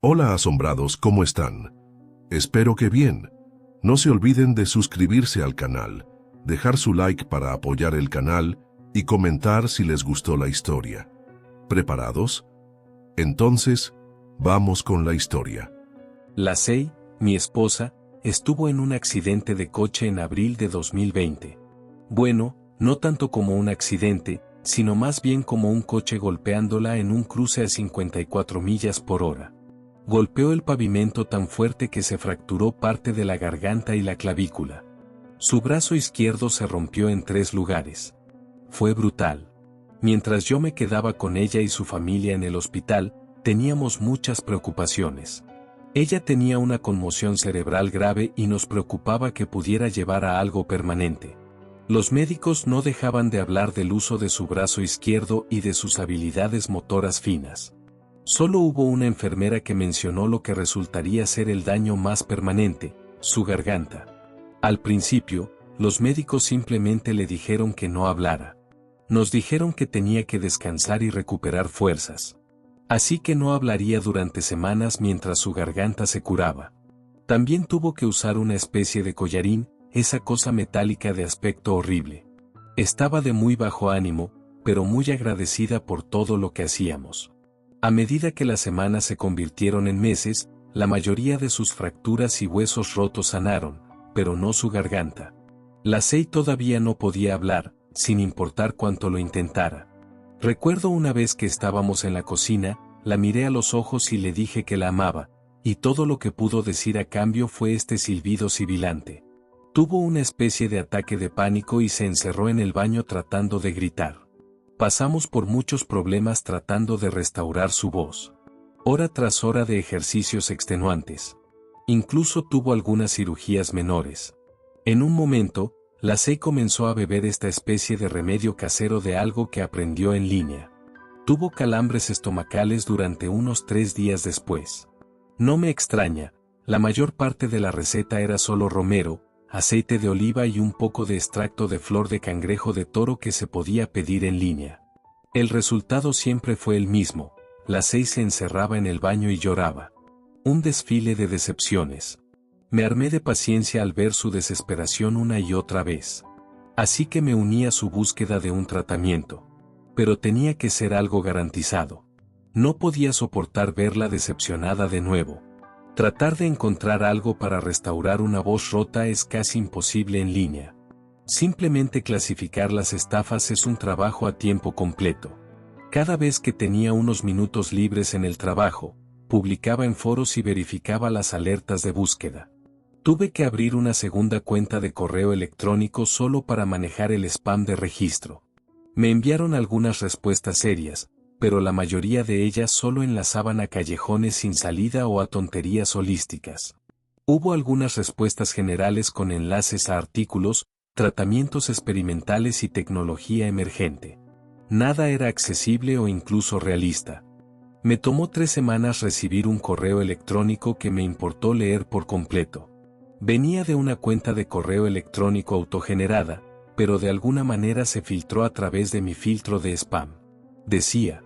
Hola asombrados, ¿cómo están? Espero que bien. No se olviden de suscribirse al canal, dejar su like para apoyar el canal y comentar si les gustó la historia. ¿Preparados? Entonces, vamos con la historia. Lacey, mi esposa, estuvo en un accidente de coche en abril de 2020. Bueno, no tanto como un accidente, sino más bien como un coche golpeándola en un cruce a 54 millas por hora. Golpeó el pavimento tan fuerte que se fracturó parte de la garganta y la clavícula. Su brazo izquierdo se rompió en 3 lugares. Fue brutal. Mientras yo me quedaba con ella y su familia en el hospital, teníamos muchas preocupaciones. Ella tenía una conmoción cerebral grave y nos preocupaba que pudiera llevar a algo permanente. Los médicos no dejaban de hablar del uso de su brazo izquierdo y de sus habilidades motoras finas. Solo hubo una enfermera que mencionó lo que resultaría ser el daño más permanente, su garganta. Al principio, los médicos simplemente le dijeron que no hablara. Nos dijeron que tenía que descansar y recuperar fuerzas. Así que no hablaría durante semanas mientras su garganta se curaba. También tuvo que usar una especie de collarín, esa cosa metálica de aspecto horrible. Estaba de muy bajo ánimo, pero muy agradecida por todo lo que hacíamos. A medida que las semanas se convirtieron en meses, la mayoría de sus fracturas y huesos rotos sanaron, pero no su garganta. Lacey todavía no podía hablar, sin importar cuánto lo intentara. Recuerdo una vez que estábamos en la cocina, la miré a los ojos y le dije que la amaba, y todo lo que pudo decir a cambio fue este silbido sibilante. Tuvo una especie de ataque de pánico y se encerró en el baño tratando de gritar. Pasamos por muchos problemas tratando de restaurar su voz. Hora tras hora de ejercicios extenuantes. Incluso tuvo algunas cirugías menores. En un momento, Lacey comenzó a beber esta especie de remedio casero de algo que aprendió en línea. Tuvo calambres estomacales durante unos 3 días después. No me extraña, la mayor parte de la receta era solo romero, aceite de oliva y un poco de extracto de flor de cangrejo de toro que se podía pedir en línea. El resultado siempre fue el mismo, Lacey se encerraba en el baño y lloraba. Un desfile de decepciones. Me armé de paciencia al ver su desesperación una y otra vez. Así que me uní a su búsqueda de un tratamiento. Pero tenía que ser algo garantizado. No podía soportar verla decepcionada de nuevo. Tratar de encontrar algo para restaurar una voz rota es casi imposible en línea. Simplemente clasificar las estafas es un trabajo a tiempo completo. Cada vez que tenía unos minutos libres en el trabajo, publicaba en foros y verificaba las alertas de búsqueda. Tuve que abrir una segunda cuenta de correo electrónico solo para manejar el spam de registro. Me enviaron algunas respuestas serias, pero la mayoría de ellas solo enlazaban a callejones sin salida o a tonterías holísticas. Hubo algunas respuestas generales con enlaces a artículos, tratamientos experimentales y tecnología emergente. Nada era accesible o incluso realista. Me tomó 3 semanas recibir un correo electrónico que me importó leer por completo. Venía de una cuenta de correo electrónico autogenerada, pero de alguna manera se filtró a través de mi filtro de spam. Decía: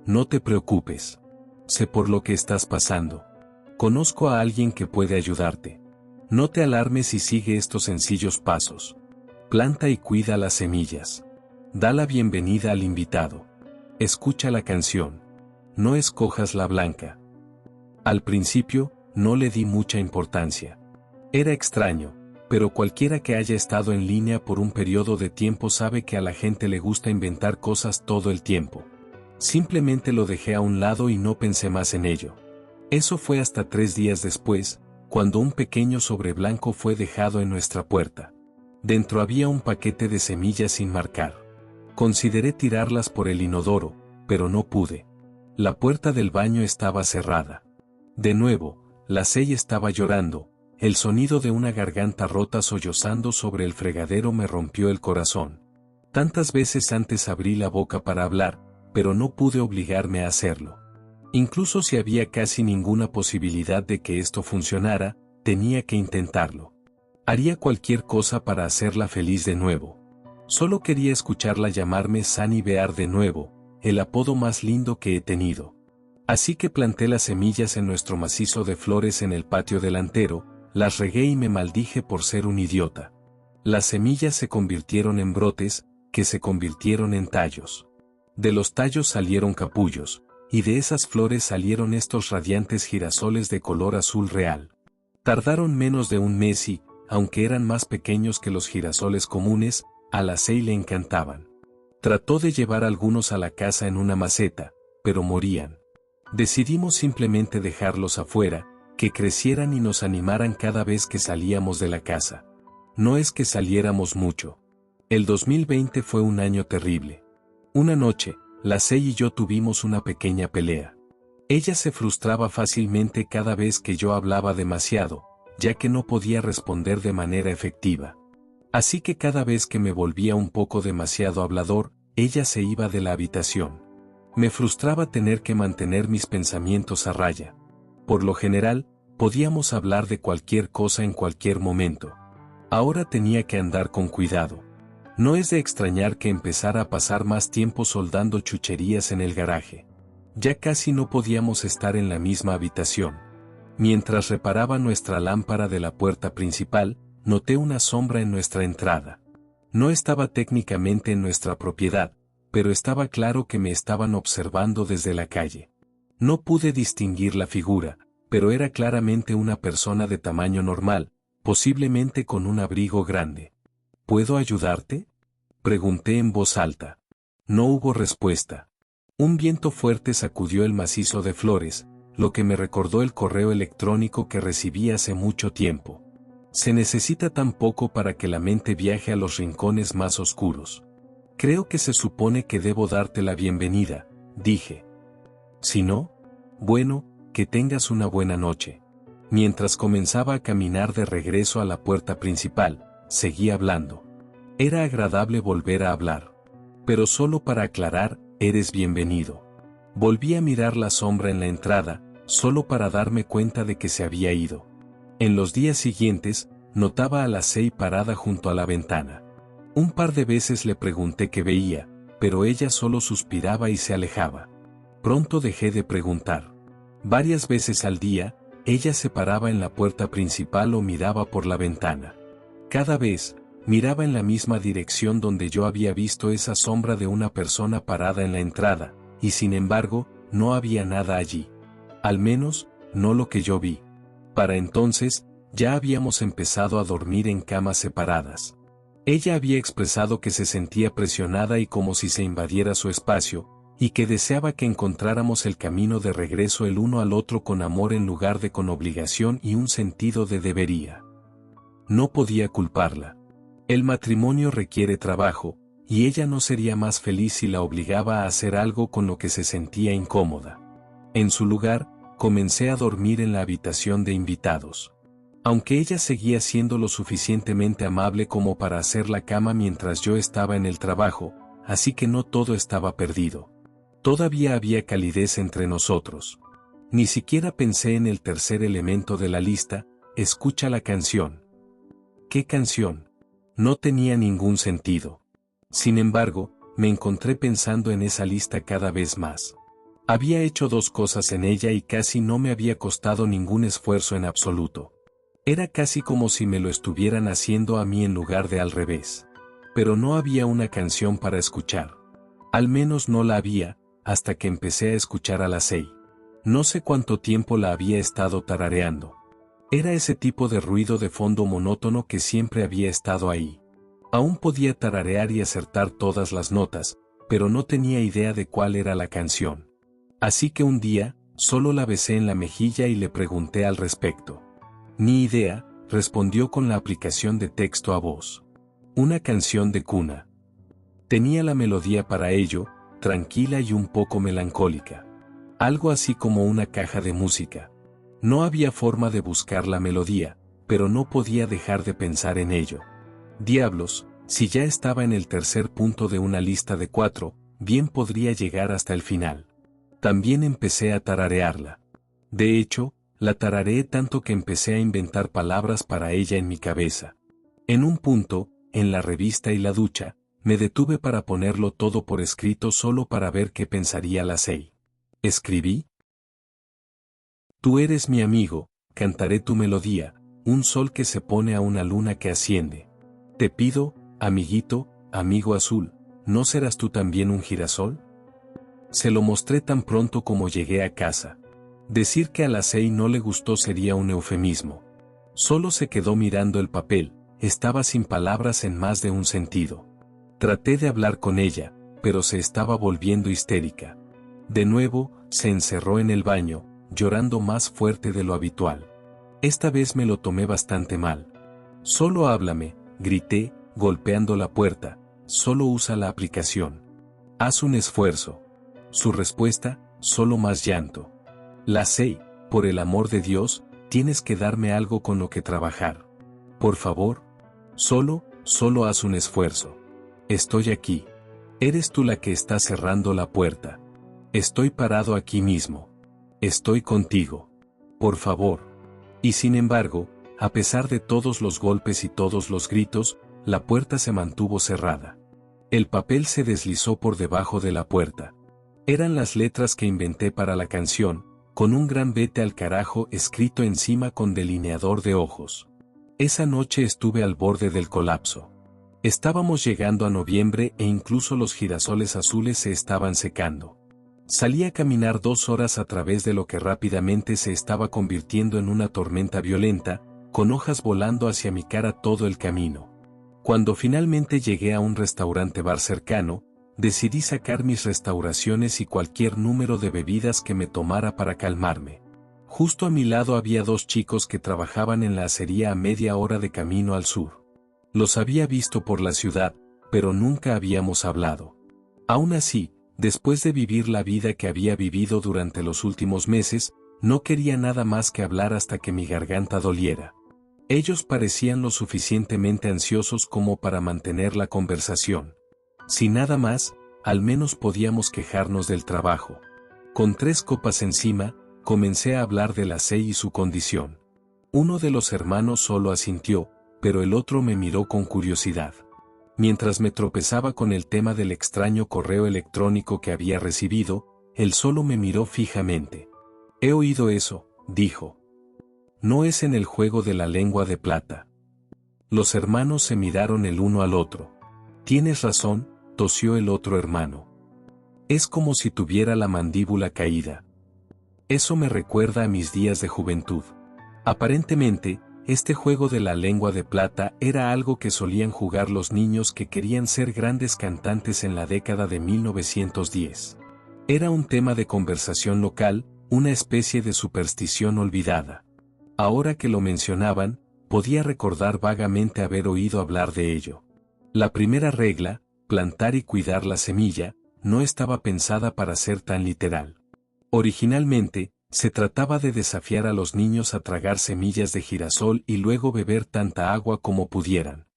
no te preocupes. Sé por lo que estás pasando. Conozco a alguien que puede ayudarte. No te alarmes y sigue estos sencillos pasos. Planta y cuida las semillas. Da la bienvenida al invitado. Escucha la canción. No escojas la blanca. Al principio, no le di mucha importancia. Era extraño, pero cualquiera que haya estado en línea por un periodo de tiempo sabe que a la gente le gusta inventar cosas todo el tiempo. Simplemente lo dejé a un lado y no pensé más en ello. Eso fue hasta 3 días después, cuando un pequeño sobre blanco fue dejado en nuestra puerta. Dentro había un paquete de semillas sin marcar. Consideré tirarlas por el inodoro, pero no pude. La puerta del baño estaba cerrada. De nuevo, Lacey estaba llorando, el sonido de una garganta rota sollozando sobre el fregadero me rompió el corazón. Tantas veces antes abrí la boca para hablar, pero no pude obligarme a hacerlo. Incluso si había casi ninguna posibilidad de que esto funcionara, tenía que intentarlo. Haría cualquier cosa para hacerla feliz de nuevo. Solo quería escucharla llamarme Sunny Bear de nuevo, el apodo más lindo que he tenido. Así que planté las semillas en nuestro macizo de flores en el patio delantero, las regué y me maldije por ser un idiota. Las semillas se convirtieron en brotes, que se convirtieron en tallos. De los tallos salieron capullos, y de esas flores salieron estos radiantes girasoles de color azul real. Tardaron menos de un mes y, aunque eran más pequeños que los girasoles comunes, a la Sei le encantaban. Trató de llevar algunos a la casa en una maceta, pero morían. Decidimos simplemente dejarlos afuera, que crecieran y nos animaran cada vez que salíamos de la casa. No es que saliéramos mucho. El 2020 fue un año terrible. Una noche, la Sei y yo tuvimos una pequeña pelea. Ella se frustraba fácilmente cada vez que yo hablaba demasiado, ya que no podía responder de manera efectiva. Así que cada vez que me volvía un poco demasiado hablador, ella se iba de la habitación. Me frustraba tener que mantener mis pensamientos a raya. Por lo general, podíamos hablar de cualquier cosa en cualquier momento. Ahora tenía que andar con cuidado. No es de extrañar que empezara a pasar más tiempo soldando chucherías en el garaje. Ya casi no podíamos estar en la misma habitación. Mientras reparaba nuestra lámpara de la puerta principal, noté una sombra en nuestra entrada. No estaba técnicamente en nuestra propiedad, pero estaba claro que me estaban observando desde la calle. No pude distinguir la figura, pero era claramente una persona de tamaño normal, posiblemente con un abrigo grande. ¿Puedo ayudarte?, pregunté en voz alta. No hubo respuesta. Un viento fuerte sacudió el macizo de flores, lo que me recordó el correo electrónico que recibí hace mucho tiempo. Se necesita tan poco para que la mente viaje a los rincones más oscuros. Creo que se supone que debo darte la bienvenida, dije. Si no, bueno, que tengas una buena noche. Mientras comenzaba a caminar de regreso a la puerta principal, seguí hablando. Era agradable volver a hablar. Pero solo para aclarar, eres bienvenido. Volví a mirar la sombra en la entrada, solo para darme cuenta de que se había ido. En los días siguientes, notaba a la Sei parada junto a la ventana. Un par de veces le pregunté qué veía, pero ella solo suspiraba y se alejaba. Pronto dejé de preguntar. Varias veces al día, ella se paraba en la puerta principal o miraba por la ventana. Cada vez, miraba en la misma dirección donde yo había visto esa sombra de una persona parada en la entrada, y sin embargo, no había nada allí. Al menos, no lo que yo vi. Para entonces, ya habíamos empezado a dormir en camas separadas. Ella había expresado que se sentía presionada y como si se invadiera su espacio, y que deseaba que encontráramos el camino de regreso el uno al otro con amor en lugar de con obligación y un sentido de debería. No podía culparla. El matrimonio requiere trabajo, y ella no sería más feliz si la obligaba a hacer algo con lo que se sentía incómoda. En su lugar, comencé a dormir en la habitación de invitados. Aunque ella seguía siendo lo suficientemente amable como para hacer la cama mientras yo estaba en el trabajo, así que no todo estaba perdido. Todavía había calidez entre nosotros. Ni siquiera pensé en el tercer elemento de la lista, escucha la canción. ¿Qué canción? No tenía ningún sentido. Sin embargo, me encontré pensando en esa lista cada vez más. Había hecho dos cosas en ella y casi no me había costado ningún esfuerzo en absoluto. Era casi como si me lo estuvieran haciendo a mí en lugar de al revés. Pero no había una canción para escuchar. Al menos no la había, hasta que empecé a escuchar a la Sei. No sé cuánto tiempo la había estado tarareando. Era ese tipo de ruido de fondo monótono que siempre había estado ahí. Aún podía tararear y acertar todas las notas, pero no tenía idea de cuál era la canción. Así que un día, solo la besé en la mejilla y le pregunté al respecto. Ni idea, respondió con la aplicación de texto a voz. Una canción de cuna. Tenía la melodía para ello, tranquila y un poco melancólica. Algo así como una caja de música. No había forma de buscar la melodía, pero no podía dejar de pensar en ello. Diablos, si ya estaba en el tercer punto de una lista de 4, bien podría llegar hasta el final. También empecé a tararearla. De hecho, la tarareé tanto que empecé a inventar palabras para ella en mi cabeza. En un punto, en la revista y la ducha, me detuve para ponerlo todo por escrito solo para ver qué pensaría la Sei. Escribí: Tú eres mi amigo, cantaré tu melodía, un sol que se pone a una luna que asciende. Te pido, amiguito, amigo azul, ¿no serás tú también un girasol? Se lo mostré tan pronto como llegué a casa. Decir que a la Sei no le gustó sería un eufemismo. Solo se quedó mirando el papel, estaba sin palabras en más de un sentido. Traté de hablar con ella, pero se estaba volviendo histérica. De nuevo, se encerró en el baño, llorando más fuerte de lo habitual. Esta vez me lo tomé bastante mal. Solo háblame, grité, golpeando la puerta, solo usa la aplicación. Haz un esfuerzo. Su respuesta, solo más llanto. La Sei, por el amor de Dios, tienes que darme algo con lo que trabajar. Por favor. Solo haz un esfuerzo. Estoy aquí. Eres tú la que está cerrando la puerta. Estoy parado aquí mismo. Estoy contigo. Por favor. Y sin embargo, a pesar de todos los golpes y todos los gritos, la puerta se mantuvo cerrada. El papel se deslizó por debajo de la puerta. Eran las letras que inventé para la canción, con un gran vete al carajo escrito encima con delineador de ojos. Esa noche estuve al borde del colapso. Estábamos llegando a noviembre e incluso los girasoles azules se estaban secando. Salí a caminar 2 horas a través de lo que rápidamente se estaba convirtiendo en una tormenta violenta, con hojas volando hacia mi cara todo el camino. Cuando finalmente llegué a un restaurante-bar cercano, decidí sacar mis restauraciones y cualquier número de bebidas que me tomara para calmarme. Justo a mi lado había 2 chicos que trabajaban en la acería a media hora de camino al sur. Los había visto por la ciudad, pero nunca habíamos hablado. Aún así, después de vivir la vida que había vivido durante los últimos meses, no quería nada más que hablar hasta que mi garganta doliera. Ellos parecían lo suficientemente ansiosos como para mantener la conversación. Si nada más, al menos podíamos quejarnos del trabajo. Con 3 copas encima, comencé a hablar de la Sei y su condición. Uno de los hermanos solo asintió, pero el otro me miró con curiosidad. Mientras me tropezaba con el tema del extraño correo electrónico que había recibido, él solo me miró fijamente. He oído eso, dijo. No es en el juego de la lengua de plata. Los hermanos se miraron el uno al otro. Tienes razón, tosió el otro hermano. Es como si tuviera la mandíbula caída. Eso me recuerda a mis días de juventud. Aparentemente, este juego de la lengua de plata era algo que solían jugar los niños que querían ser grandes cantantes en la década de 1910. Era un tema de conversación local, una especie de superstición olvidada. Ahora que lo mencionaban, podía recordar vagamente haber oído hablar de ello. La primera regla, plantar y cuidar la semilla, no estaba pensada para ser tan literal. Originalmente, se trataba de desafiar a los niños a tragar semillas de girasol y luego beber tanta agua como pudieran.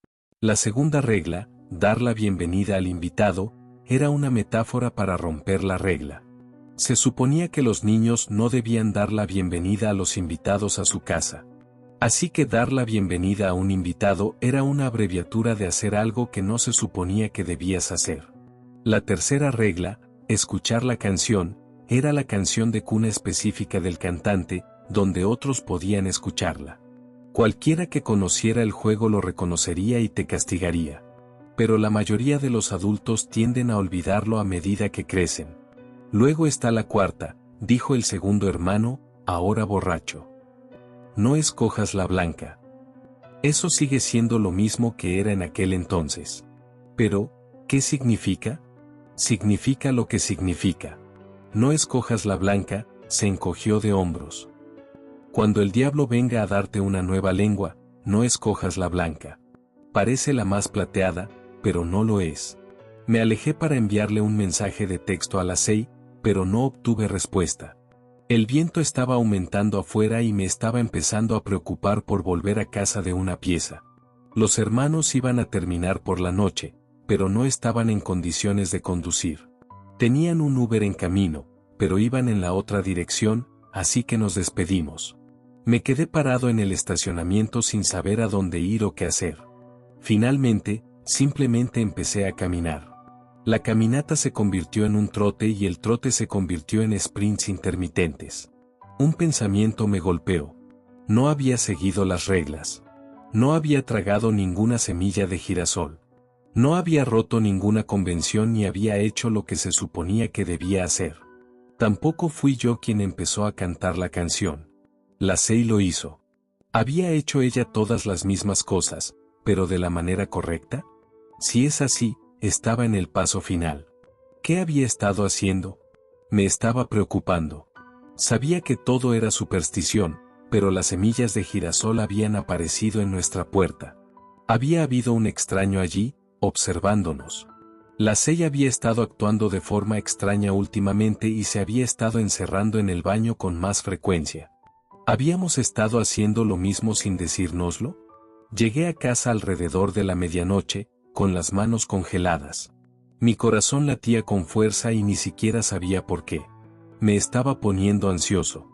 La segunda regla, dar la bienvenida al invitado, era una metáfora para romper la regla. Se suponía que los niños no debían dar la bienvenida a los invitados a su casa. Así que dar la bienvenida a un invitado era una abreviatura de hacer algo que no se suponía que debías hacer. La tercera regla, escuchar la canción, era la canción de cuna específica del cantante, donde otros podían escucharla. Cualquiera que conociera el juego lo reconocería y te castigaría. Pero la mayoría de los adultos tienden a olvidarlo a medida que crecen. Luego está la cuarta, dijo el segundo hermano, ahora borracho. No escojas la blanca. Eso sigue siendo lo mismo que era en aquel entonces. Pero, ¿qué significa? Significa lo que significa. No escojas la blanca, se encogió de hombros. Cuando el diablo venga a darte una nueva lengua, no escojas la blanca. Parece la más plateada, pero no lo es. Me alejé para enviarle un mensaje de texto a la Sei, pero no obtuve respuesta. El viento estaba aumentando afuera y me estaba empezando a preocupar por volver a casa de una pieza. Los hermanos iban a terminar por la noche, pero no estaban en condiciones de conducir. Tenían un Uber en camino, pero iban en la otra dirección, así que nos despedimos. Me quedé parado en el estacionamiento sin saber a dónde ir o qué hacer. Finalmente, simplemente empecé a caminar. La caminata se convirtió en un trote y el trote se convirtió en sprints intermitentes. Un pensamiento me golpeó. No había seguido las reglas. No había tragado ninguna semilla de girasol. No había roto ninguna convención ni había hecho lo que se suponía que debía hacer. Tampoco fui yo quien empezó a cantar la canción. La Sei lo hizo. ¿Había hecho ella todas las mismas cosas, pero de la manera correcta? Si es así, estaba en el paso final. ¿Qué había estado haciendo? Me estaba preocupando. Sabía que todo era superstición, pero las semillas de girasol habían aparecido en nuestra puerta. Había habido un extraño allí, observándonos. La Sei había estado actuando de forma extraña últimamente y se había estado encerrando en el baño con más frecuencia. ¿Habíamos estado haciendo lo mismo sin decírnoslo? Llegué a casa alrededor de la medianoche, con las manos congeladas. Mi corazón latía con fuerza y ni siquiera sabía por qué. Me estaba poniendo ansioso.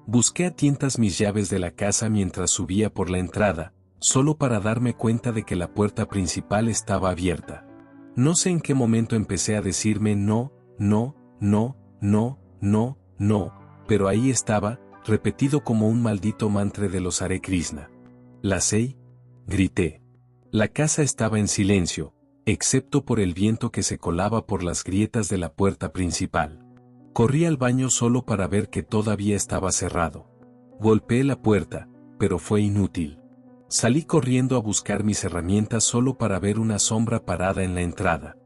Busqué a tientas mis llaves de la casa mientras subía por la entrada, solo para darme cuenta de que la puerta principal estaba abierta. No sé en qué momento empecé a decirme no, no, no, no, no, no, pero ahí estaba, repetido como un maldito mantra de los Hare Krishna. «La Sei», grité. La casa estaba en silencio, excepto por el viento que se colaba por las grietas de la puerta principal. Corrí al baño solo para ver que todavía estaba cerrado. Golpeé la puerta, pero fue inútil. Salí corriendo a buscar mis herramientas solo para ver una sombra parada en la entrada.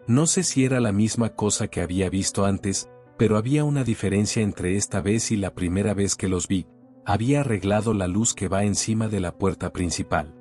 No sé si era la misma cosa que había visto antes, pero había una diferencia entre esta vez y la primera vez que los vi. Había arreglado la luz que va encima de la puerta principal.